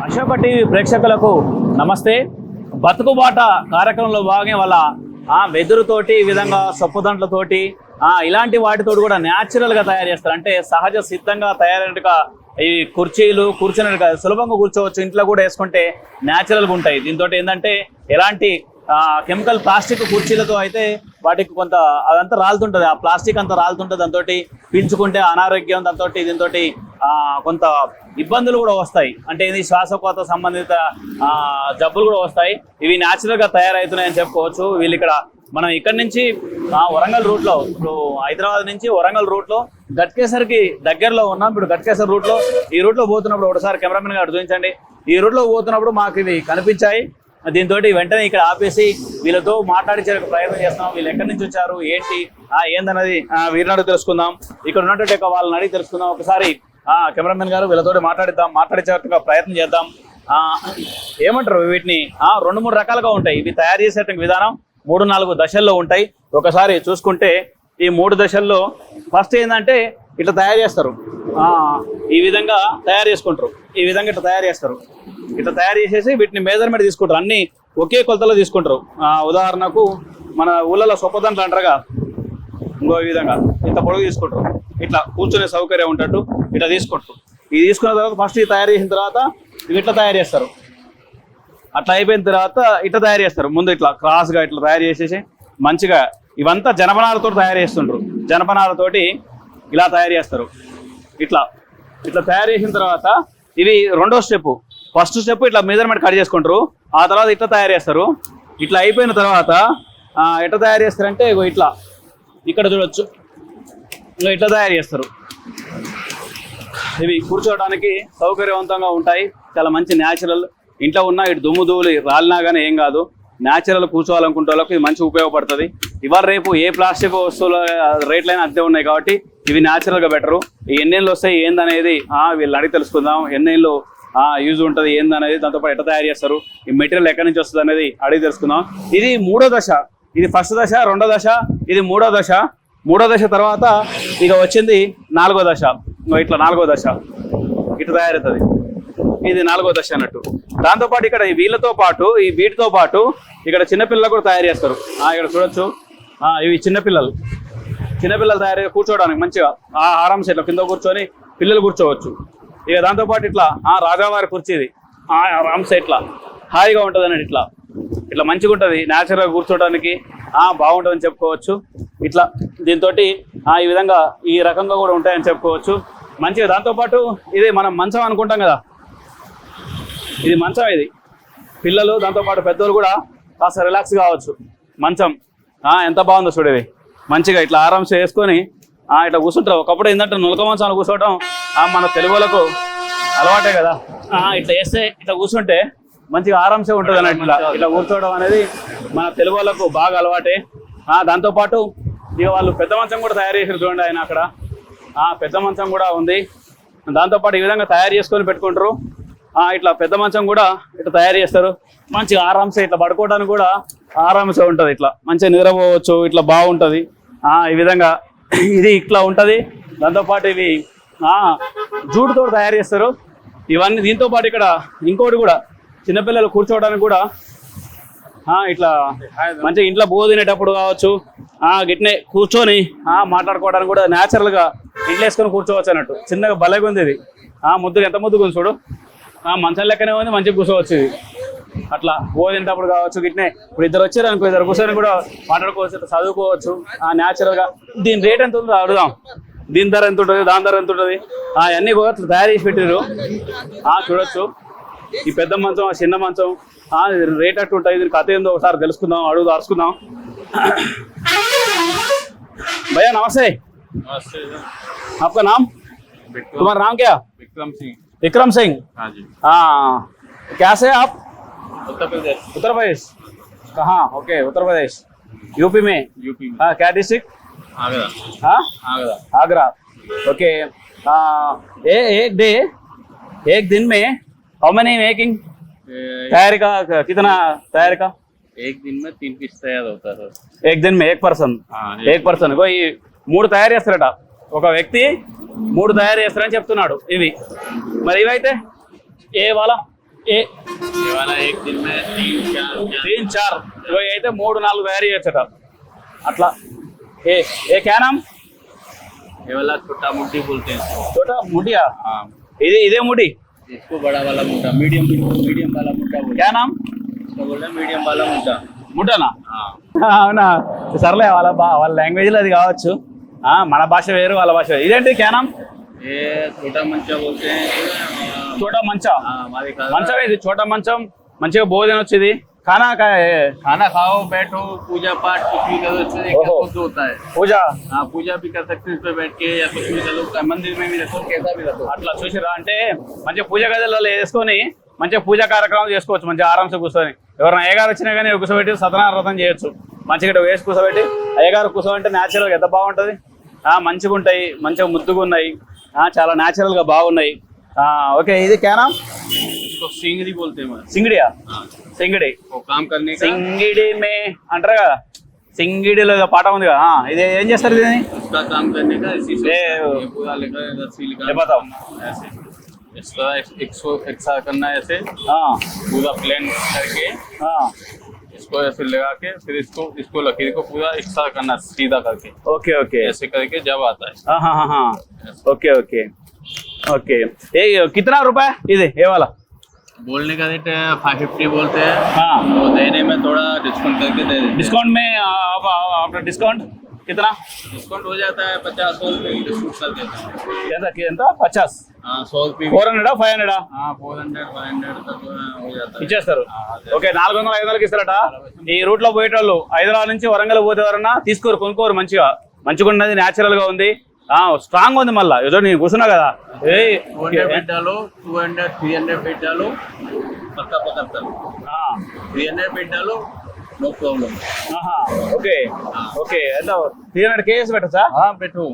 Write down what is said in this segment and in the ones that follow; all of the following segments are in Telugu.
అశోక టీవీ ప్రేక్షకులకు నమస్తే. బతుకుబాట కార్యక్రమంలో భాగంగా వాళ్ళ వెదురుతోటి ఈ విధంగా సొప్పుదంట్లతోటి ఇలాంటి వాటితోటి కూడా న్యాచురల్గా తయారు చేస్తారు. అంటే సహజ సిద్ధంగా తయారైనట్టుగా ఈ కుర్చీలు కూర్చున్నట్టుగా సులభంగా కూర్చోవచ్చు. ఇంట్లో కూడా వేసుకుంటే న్యాచురల్గా ఉంటాయి. దీంతో ఏంటంటే ఎలాంటి కెమికల్ ప్లాస్టిక్ కుర్చీలతో అయితే వాటికి కొంత అదంతా రాలుతుంటుంది, ఆ ప్లాస్టిక్ అంతా రాలుతుంటుంది. దాంతో పీల్చుకుంటే అనారోగ్యం, దాంతో దీంతో కొంత ఇబ్బందులు కూడా వస్తాయి. అంటే ఇది శ్వాసకోత సంబంధిత జబ్బులు కూడా వస్తాయి. ఇవి న్యాచురల్గా తయారవుతున్నాయని చెప్పుకోవచ్చు. వీళ్ళు మనం ఇక్కడి నుంచి వరంగల్ రూట్లో, ఇప్పుడు హైదరాబాద్ నుంచి వరంగల్ రూట్లో గట్కేసర్కి దగ్గరలో ఉన్నాం. ఇప్పుడు గట్కేసర్ రూట్లో ఈ రూట్లో పోతున్నప్పుడు ఒకసారి కెమెరామెన్ గారు చూపించండి. ఈ రూట్లో పోతున్నప్పుడు మాకు ఇవి కనిపించాయి. దీంతో వెంటనే ఇక్కడ ఆపేసి వీళ్ళతో మాట్లాడించే ప్రయత్నం చేస్తున్నాం. వీళ్ళు ఎక్కడి నుంచి వచ్చారు, ఏంటి ఏందన్నది వీరిని అడిగి తెలుసుకుందాం. ఇక్కడ ఉన్నటువంటి వాళ్ళని అడిగి తెలుసుకుందాం. ఒకసారి కెమెరామెన్ గారు వీళ్ళతో మాట్లాడించే ప్రయత్నం చేద్దాం. ఏమంటారు వీటిని? 2-3 రకాలుగా ఉంటాయి. ఇవి తయారు చేసే విధానం 3-4 దశల్లో ఉంటాయి. ఒకసారి చూసుకుంటే ఈ 3 దశల్లో ఫస్ట్ ఏంటంటే ఇట్లా తయారు చేస్తారు. ఈ విధంగా తయారు చేసుకుంటారు. ఈ విధంగా ఇట్లా తయారు చేస్తారు. ఇట్లా తయారు చేసేసి వీటిని మెజర్మెంట్ తీసుకుంటారు. అన్ని ఒకే కొలతలో తీసుకుంటారు. ఉదాహరణకు మన ఊళ్ళలో సొప్పదంట్లు అంటారుగా, ఇంకో ఈ విధంగా ఇంత పొడవు తీసుకుంటారు. ఇట్లా కూర్చునే సౌకర్యం ఉంటట్టు ఇట్లా తీసుకుంటారు. ఇది తీసుకున్న తర్వాత ఫస్ట్ ఇది తయారు చేసిన తర్వాత ఇవి ఇట్లా తయారు చేస్తారు. అట్లా అయిపోయిన తర్వాత ఇట్లా తయారు చేస్తారు. ముందు ఇట్లా క్రాస్గా ఇట్లా తయారు చేసేసి మంచిగా ఇవంతా జనపనాలతో తయారు చేస్తుంటారు. జనపనాలతోటి ఇలా తయారు చేస్తారు. ఇట్లా ఇట్లా తయారు చేసిన తర్వాత ఇది రెండో స్టెప్. ఫస్ట్ స్టెప్ ఇట్లా మెజర్మెంట్ కట్ చేసుకుంటారు. ఆ తర్వాత ఇట్లా తయారు చేస్తారు. ఇట్లా అయిపోయిన తర్వాత ఎట్లా తయారు చేస్తారంటే ఇట్లా ఇక్కడ చూడొచ్చు, ఇట్లా తయారు చేస్తారు. ఇవి కూర్చోవడానికి సౌకర్యవంతంగా ఉంటాయి. చాలా మంచి న్యాచురల్. ఇంట్లో ఉన్న ఇటు దుమ్ము ధూళి రాలినా కానీ ఏం కాదు. న్యాచురల్ కూర్చోవాలనుకుంటే వాళ్ళకి ఇది మంచి ఉపయోగపడుతుంది. ఇవాళ రేపు ఏ ప్లాస్టిక్ వస్తువుల రేట్లైనా అంతే ఉన్నాయి కాబట్టి ఇవి న్యాచురల్గా బెటరు. ఈ ఎన్నేళ్ళు వస్తాయి ఏందనేది వీళ్ళు అడిగి తెలుసుకుందాం. ఎన్నేళ్ళు యూజ్ ఉంటుంది ఏందనేది, దాంతోపాటు ఎట్లా తయారు చేస్తారు, ఈ మెటీరియల్ ఎక్కడి నుంచి వస్తుంది అనేది అడిగి తెలుసుకుందాం. ఇది 3వ దశ. ఇది ఫస్ట్ దశ, 2వ దశ, ఇది 3వ దశ. 3వ దశ తర్వాత ఇక వచ్చింది 4వ దశ. ఇట్లా 4వ దశ ఇట్లా తయారవుతుంది. ఇది 4వ దశ అన్నట్టు. దాంతోపాటు ఇక్కడ వీళ్ళతో పాటు వీటితో పాటు ఇక్కడ చిన్నపిల్లలు కూడా తయారు చేస్తారు. ఇక్కడ చూడొచ్చు, ఇవి చిన్నపిల్లలు తయారు కూర్చోవడానికి మంచిగా ఆరామ్స్ ఇట్లా కింద కూర్చొని పిల్లలు కూర్చోవచ్చు. ఇక దాంతోపాటు ఇట్లా రాజావారి కుర్చీది ఆరామ్స్ ఇట్లా హాయిగా ఉంటుంది అన్నట్టు. ఇట్లా మంచిగా ఉంటుంది. న్యాచురల్గా కూర్చోవడానికి బాగుంటుందని చెప్పుకోవచ్చు. ఇట్లా దీంతో ఈ విధంగా ఈ రకంగా కూడా ఉంటాయని చెప్పుకోవచ్చు. మంచిగా దాంతోపాటు ఇది మనం మంచం అనుకుంటాం కదా, ఇది మంచం. ఇది పిల్లలు దాంతోపాటు పెద్దోళ్ళు కూడా కాస్త రిలాక్స్ కావచ్చు. మంచం ఎంత బాగుందో చూడేది. మంచిగా ఇట్లా ఆరామ్స్ వేసుకొని ఇట్లా కూర్చుంటారు. ఒకప్పుడు ఏంటంటే నులక మంచాలు కూర్చోవడం మన తెలుగులకు అలవాటే కదా. ఇట్లా వేస్తే ఇట్లా కూర్చుంటే మంచిగా ఆరామ్సే ఉంటుంది అన్నట్టు. ఇట్లా కూర్చోవడం అనేది మన తెలుగు వాళ్ళకు బాగా అలవాటే. దాంతోపాటు ఇక వాళ్ళు పెద్ద మంచం కూడా తయారు చేసారు చూడండి. ఆయన అక్కడ పెద్ద మంచం కూడా ఉంది. దాంతోపాటు ఈ విధంగా తయారు చేసుకొని పెట్టుకుంటారు. ఇట్లా పెద్ద మంచం కూడా ఇట్లా తయారు చేస్తారు. మంచిగా ఆరామ్సే ఇట్లా పడుకోవడానికి కూడా ఆరామ్సే ఉంటుంది. ఇట్లా మంచిగా నిద్రపోవచ్చు. ఇట్లా బాగుంటుంది. ఈ విధంగా ఇది ఇట్లా ఉంటుంది. దాంతోపాటు ఇవి జూటుతో తయారు చేస్తారు ఇవన్నీ. దీంతో పాటు ఇక్కడ ఇంకోటి కూడా చిన్నపిల్లలు కూర్చోవడానికి కూడా ఇట్లా మంచిగా ఇంట్లో బో తినేటప్పుడు కావచ్చు, గిట్నే కూర్చొని మాట్లాడుకోవడానికి కూడా న్యాచురల్గా ఇంట్లో వేసుకొని కూర్చోవచ్చు అన్నట్టు. చిన్నగా భలేగా ఉంది ఇది. ముద్దుగా ఎంత ముద్దుగా ఉంది చూడు. మంచం లెక్కనే ఉంది, మంచిగా కూర్చోవచ్చు. ఇది అట్లా బో తినేటప్పుడు కావచ్చు. గిట్నే ఇప్పుడు ఇద్దరు వచ్చారు అనుకో, ఇద్దరు కూర్చొని కూడా మాట్లాడుకోవచ్చు, చదువుకోవచ్చు న్యాచురల్గా. దీని రేట్ ఎంత ఉందో అడుగుదాం. దీని ధర ఎంత ఉంటుంది, దాని ధర ఎంత ఉంటుంది, అవన్నీ కూడా తయారు చేసి పెట్టారు. చూడొచ్చు. ఈ పెద్ద మంచం, చిన్న మంచం రేట్ అట్టు ఉంటాయి. దీని కథ ఏందో ఒకసారి తెలుసుకుందాం, అరుచుకుందాం. भैया नमस्ते। नमस्ते। आपका नाम? तुम्हारा नाम क्या? विक्रम सिंह। विक्रम सिंह। हाँ जी। क्या से आप? उत्तर प्रदेश। उत्तर प्रदेश कहाँ? ओके, उत्तर प्रदेश यूपी में। यूपी में। क्या डिस्ट्रिक्ट? आगरा। आगरा। आगरा। ओके। एक दिन में हाउ मेनी मेकिंग तैयारी का, कितना तैयारी का? एक दिन में 3 पीस तैयार होता है। एक दिन में एक पर्सन? एक पर्सन को 3 తయారు చేస్తారట. ఒక వ్యక్తి 3 తయారు చేస్తారని చెప్తున్నాడు. ఇవి మరి ఇవైతే ఏ వాళ్ళ ఏ ये वाला एक दिन में 3-4 तीन चार ఇవి అయితే 3-4 తయారు చేయొచ్చట అట్లా ఏ ఏ క్యానం ये वाला छोटा मुट्ठी बोलते हैं इसको। చోట ముడియా हाँ ఇదే ముడి इसको बड़ा वाला मुट्ठा, मीडियम वाला मुट्ठा बोलते हैं। క్యానం इसको बोलते हैं मीडियम वाला मुट्ठा। ముడ్డానా हाँ అవునా సర్లే వాళ్ళ లాంగ్వేజ్ లో అది కావచ్చు మన భాష వేరు వాళ్ళ భాష వేరు ఇదేంటి క్యానం ये छोटा मंचा बोलते हैं। చోట మంచ हाँ हमारे మంచం ఇది చోట మంచం మంచిగా భోజనం వచ్చేది ఖానా खाना खाओ बैठो पूजा पाठ कुछ भी करो, इससे एक ओहो। शुद्ध होता है। పూజ हाँ पूजा भी कर सकते हैं इस पे बैठ के, या कुछ भी करो, मंदिर में भी रखो, कैसा भी रखो। అట్లా చూసిరా అంటే మంచిగా పూజ గదిలో వేసుకొని మంచిగా పూజా కార్యక్రమం చేసుకోవచ్చు మంచిగా ఆరాంసే కూర్చొని ఎవరైనా అయ్యగారు వచ్చినా కానీ కూర్చోబెట్టి సత్యనారాయణ వ్రతం చేయొచ్చు మంచిగా ఇట్లా వేసి కూర్చోబెట్టి అయ్యగారు కూర్చోబెట్టి న్యాచురల్గా ఎంత బాగుంటుంది మంచిగా ఉంటాయి మంచిగా ముద్దుగా ఉన్నాయి చాలా న్యాచురల్గా బాగున్నాయి ఓకే ఇది క్యానా इसको सिंगड़ी बोलते हैं हमारे। సింగిడియా हाँ సింగిడి वो काम करने का సింగిడి మే అంటారు కదా సింగిడిలో ఏదో పాట ఉంది కదా ఇది ఏం చేస్తారు ఇది उसका काम करने का इसी से ये- ये पूरा लेकर रस्सी ये लेकर बताओ। ऐसे इस तरह एक साथ करना है ऐसे पूरा प्लेन करके इसको ऐसे लगा के फिर इसको लकीर को पूरा एक साथ करना सीधा करके ఓకే ఓకే ऐसे करके जब आता है ఓకే ఓకే ఓకే ఏ కిतना रुपए ఇది ఏ वाला बोलने का रेट 550 बोलते हैं, हाँ तो देने में थोड़ा डिस्काउंट करके दे देते हैं। डिस्काउंट में आपका डिस्काउंट कितना डिस्काउंट हो जाता है 50-100 रुपये की डिस्काउंट कर देते हैं। ఎంత 50 हाँ 100 रुपये 400 500 हाँ 400-500 तक हो जाता है। ఇచ్చేస్తారు ఓకే 400-500 ఇస్తారట ఈ రూట్ లో పోయేటోళ్ళు హైదరాబాద్ నుంచి వరంగల్ పోతే ఎవరన్నా తీసుకోరు కొనుక్కోరు మంచిగా ఉన్నది న్యాచురల్ గా ఉంది స్ట్రాంగ్ ఉంది మళ్ళా ఏదో నేను కూర్చున్నా కదా 200 बेट डालो, 200-300 बेट डालो, पक्का पकड़ता है। 300 बेट डालो, नो प्रॉब्लम। ఓకే ఓకే ఎంత 300 కేజీస్ పెట్టచ్చా हाँ बैठो,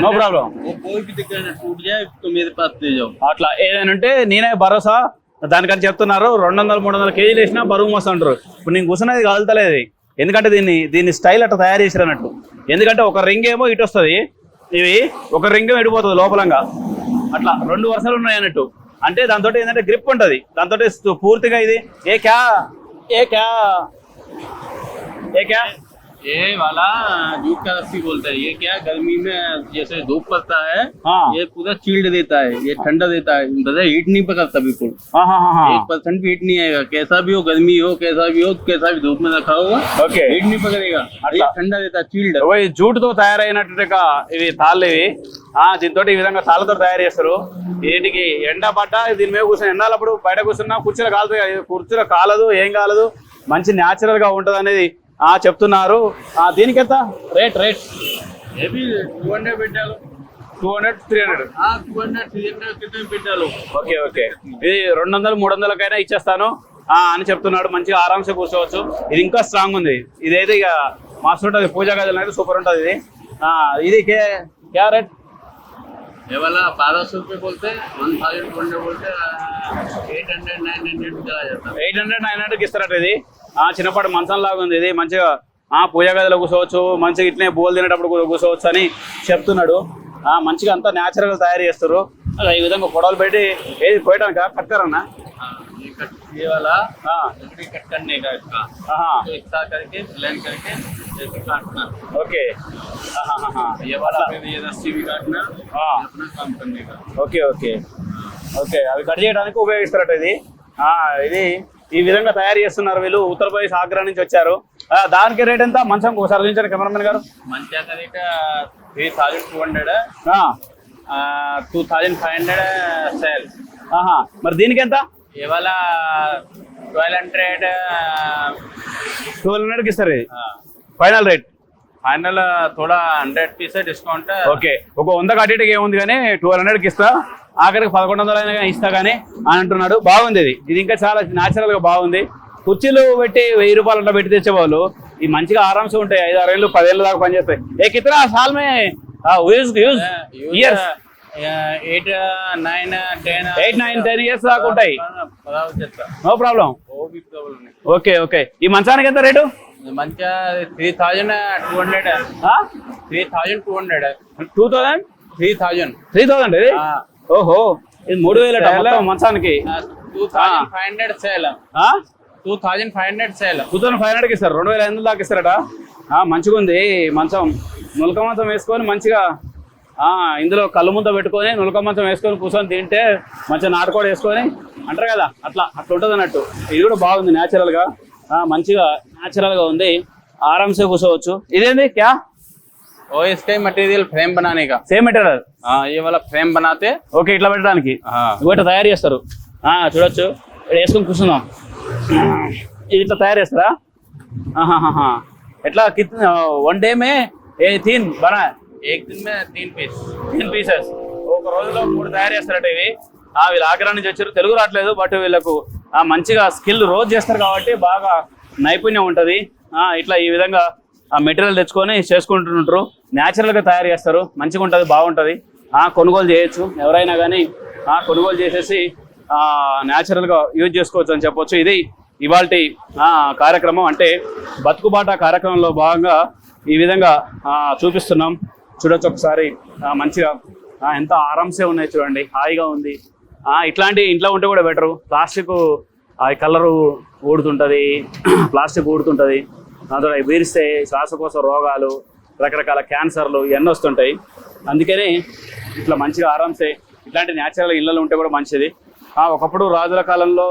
నో ప్రాబ్లం वो कोई भी दिक्कत नहीं, टूट जाए तो मेरे पास ले जाओ। అట్లా ఏదైనా ఉంటే నేనే భరోసా దానికని చెప్తున్నారు 200-300 కేజీలు వేసినా బరువు మస్తు అంటారు ఇప్పుడు నేను కూర్చున్నది కదులుతలేదు ఎందుకంటే దీన్ని స్టైల్ అట్లా తయారు చేసారు అన్నట్టు ఎందుకంటే ఒక రింగ్ ఏమో ఇటు వస్తుంది ఇవి ఒక రింగ్ ఎడిపోతుంది లోపలంగా అట్లా 2 వరుసలు ఉన్నాయి అన్నట్టు అంటే దాంతో ఏంటంటే గ్రిప్ ఉంటుంది దాంతో పూర్తిగా ఇది ఏ క్యా ये वाला जूट का रस्सी बोलते हैं। ये क्या गर्मी में जैसे धूप पड़ता है, हाँ। ये पूरा चिल्ड देता है, ये ठंडा देता है, मतलब हीट नहीं पकड़ता बिल्कुल। 1% भी हीट नहीं आएगा, कैसा भी हो, गर्मी हो, कैसा भी धूप में रखा होगा, ఓకే हीट नहीं पकड़ेगा। ये ठंडा देता है, चिल्ड। జూటుతో తయారైనట్టుగా ఇవి తాళ్ళు ఇవి దీంతో ఈ విధంగా తాళ్ళతో తయారు చేస్తారు వీటికి ఎండ పడ్డ దీని మీద కూర్చొని ఎండాలప్పుడు బయట కూర్చున్నా కుర్చీలో కాలుతుంది కుర్చీలో కాలదు ఏం కాలదు మంచి న్యాచురల్ గా ఉంటది అనేది చెప్తున్నారు దీనికి ఎంత రేట్ ये भी 200 बेट डालो, 200-300 हाँ 200-300 कितने बेट डालो। ఓకే ఓకే ఇది 200-300కైనా ఇచ్చేస్తాను అని చెప్తున్నాడు మంచిగా ఆరాంసే కూర్చోవచ్చు ఇది ఇంకా స్ట్రాంగ్ ఉంది ఇదైతే ఇక మస్తు ఉంటుంది పూజా గదిలో అయితే సూపర్ ఉంటుంది ఇది ఇది క్యా రేట్ ये वाला 1200 रुपये बोलते हैं, 1200 बोलते हैं, 800-900 चला जाता है। 800-900కి ఇస్తారట ఇది చిన్నపాటి మంచం లాగా ఉంది ఇది మంచిగా పూజా గదిలో కూర్చోవచ్చు మంచిగా ఇట్లనే బోల్ తినేటప్పుడు కూడా కూర్చోవచ్చు అని చెప్తున్నాడు మంచిగా అంతా న్యాచురల్ గా తయారు చేస్తారు ఈ విధంగా పొడవలు పెట్టి ఏది పోయడానికి కట్టారన్నా ये वाला लकड़ी कट करने का इसका, तो इतना करके प्लेन करके जैसे काटना। ఓకే ये वाला फिर ये रस्सी भी काटना, ये अपना काम करने का। ఓకే ఓకే ఓకే అవి కట్ చేయడానికి ఉపయోగిస్తారట ఇది ఇది ఈ విధంగా తయారు చేస్తున్నారు వీళ్ళు ఉత్తరప్రదేశ్ ఆగ్రా నుంచి వచ్చారు దానికి రేట్ ఎంత మంచం ఒకసారి చూపించారు కెమెరామెన్ గారు मंचा का रेट 3200 है, 2500 सेल। మరి దీనికి ఎంత ये वाला 1200కి ఇస్తారు ఇది ఫైనల్ రేట్ फाइनल थोड़ा 100 पीस है डिस्काउंट है। ఓకే ఒక 100 కట్టేటికి ఏముంది కానీ 1200కి ఇస్తా ఆఖరికి 1100 అయినా ఇస్తా కానీ అని అంటున్నాడు బాగుంది ఇది ఇంకా చాలా న్యాచురల్ గా బాగుంది కుర్చీలు పెట్టి 1000 రూపాయలు అట్లా పెట్టి తెచ్చేవాళ్ళు ఈ మంచిగా ఆరాంసే ఉంటాయి 5-6 ఏళ్ళు 10 ఏళ్ళ దాకా పనిచేస్తాయి ఏ కితనా సాల్ మే ఇయర్స్ 8-9-10 ఇయర్స్ దాకా ఉంటాయి నో ప్రాబ్లం ఓకే ఓకే ఈ మంచానికి ఎంత రేటు మంచా 3200 है, 3200 है, 2000 3000। 3000 ఇది ఓహో ఇది 3000 మంచానికి 2500 sale. 2500 sale. 2500కి ఇస్తారు, 2500 దాకా ఇస్తారట. మంచిగా ఉంది మంచం, నులక మంచం వేసుకొని మంచిగా ఇందులో కళ్ళు ముద్ద పెట్టుకొని నులక మంచం వేసుకొని కూర్చొని తింటే మంచిగా నాటుకోడి వేసుకొని అంటారు కదా, అట్లా ఉంటుంది అన్నట్టు. ఇది కూడా బాగుంది న్యాచురల్గా, మంచిగా న్యాచురల్గా ఉంది, ఆరామ్సే కూర్చోవచ్చు. ఇదేంది క్యా? और इसका मटेरियल फ्रेम बनाने का. Same material. ये वाला फ्रेम बनाते. ఓకే, ఇట్లా పెట్టడానికి ఇట్లా తయారు చేస్తారు. చూడొచ్చు, ఇక్కడ వేసుకొని కూర్చుందాం. ఇది ఇట్లా తయారు చేస్తారా? ఎట్లా వన్ డే మే తీన్ బనా? एक दिन में 3 पीस. 3 పీసెస్ ఒక రోజులో 3 తయారు చేస్తారట ఇవి. వీళ్ళు ఆగ్రా నుంచి వచ్చారు, తెలుగు రావట్లేదు, బట్ వీళ్ళకు మంచిగా స్కిల్ రోజు చేస్తారు కాబట్టి బాగా నైపుణ్యం ఉంటుంది. ఇట్లా ఈ విధంగా మెటీరియల్ తెచ్చుకొని చేసుకుంటుంటారు, న్యాచురల్గా తయారు చేస్తారు, మంచిగా ఉంటుంది, బాగుంటుంది. కొనుగోలు చేయొచ్చు ఎవరైనా కానీ, కొనుగోలు చేసేసి న్యాచురల్గా యూజ్ చేసుకోవచ్చు అని చెప్పొచ్చు. ఇది ఇవాల్టి కార్యక్రమం, అంటే బతుకుబాట కార్యక్రమంలో భాగంగా ఈ విధంగా చూపిస్తున్నాం. చూడొచ్చు ఒకసారి, మంచిగా ఎంత ఆరామ్సే ఉన్నాయి చూడండి, హాయిగా ఉంది. ఇట్లాంటి ఇంట్లో ఉంటే కూడా బెటరు. ప్లాస్టిక్ కలరు ఊడుతుంటుంది, ప్లాస్టిక్ ఊడుతుంటుంది, అందులో వీరిస్తే శ్వాసకోశ రోగాలు, రకరకాల క్యాన్సర్లు ఇవన్నీ వస్తుంటాయి. అందుకని ఇట్లా మంచిగా ఆరామ్సే ఇట్లాంటి న్యాచురల్ ఇళ్ళలో ఉంటే కూడా మంచిది. ఒకప్పుడు రాజుల కాలంలో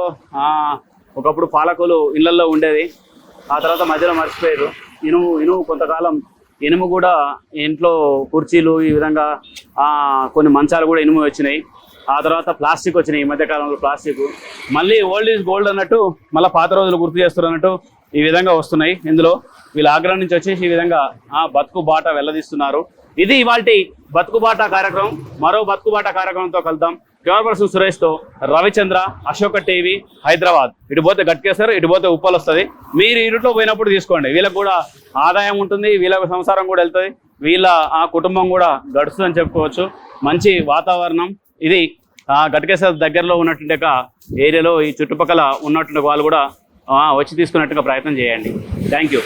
ఒకప్పుడు పాలకులు ఇళ్ళల్లో ఉండేది, ఆ తర్వాత మధ్యలో మర్చిపోయారు. ఇనుము కొంతకాలం ఇనుము కూడా ఇంట్లో కుర్చీలు, ఈ విధంగా కొన్ని మంచాలు కూడా ఇనుము వచ్చినాయి. ఆ తర్వాత ప్లాస్టిక్ వచ్చినాయి, ఈ మధ్యకాలంలో ప్లాస్టిక్. మళ్ళీ ఓల్డ్ ఈజ్ గోల్డ్ అన్నట్టు, మళ్ళీ పాత రోజులు గుర్తు చేస్తున్నారు అన్నట్టు ఈ విధంగా వస్తున్నాయి. ఇందులో వీళ్ళు ఆగ్రా నుంచి వచ్చేసి ఈ విధంగా బతుకు బాట వెళ్ళదీస్తున్నారు. ఇది ఇవాల్టి బతుకు బాట కార్యక్రమం. మరో బతుకు బాట కార్యక్రమంతో కలుద్దాం. కెమెరా పర్సన్ సురేష్తో రవిచంద్ర, అశోక టీవీ, హైదరాబాద్. ఇటు పోతే గట్కేసర్, ఇటు పోతే ఉప్పల్ వస్తుంది. మీరు ఈ రూట్లో పోయినప్పుడు తీసుకోండి, వీళ్ళకి కూడా ఆదాయం ఉంటుంది, వీళ్ళ సంసారం కూడా వెళ్తుంది, వీళ్ళ కుటుంబం కూడా గడుస్తుందని చెప్పుకోవచ్చు. మంచి వాతావరణం ఇది. గట్కేసర్ దగ్గరలో ఉన్నటువంటి ఏరియాలో ఈ చుట్టుపక్కల ఉన్నటువంటి వాళ్ళు కూడా వచ్చి తీసుకున్నట్టుగా ప్రయత్నం చేయండి. Thank you.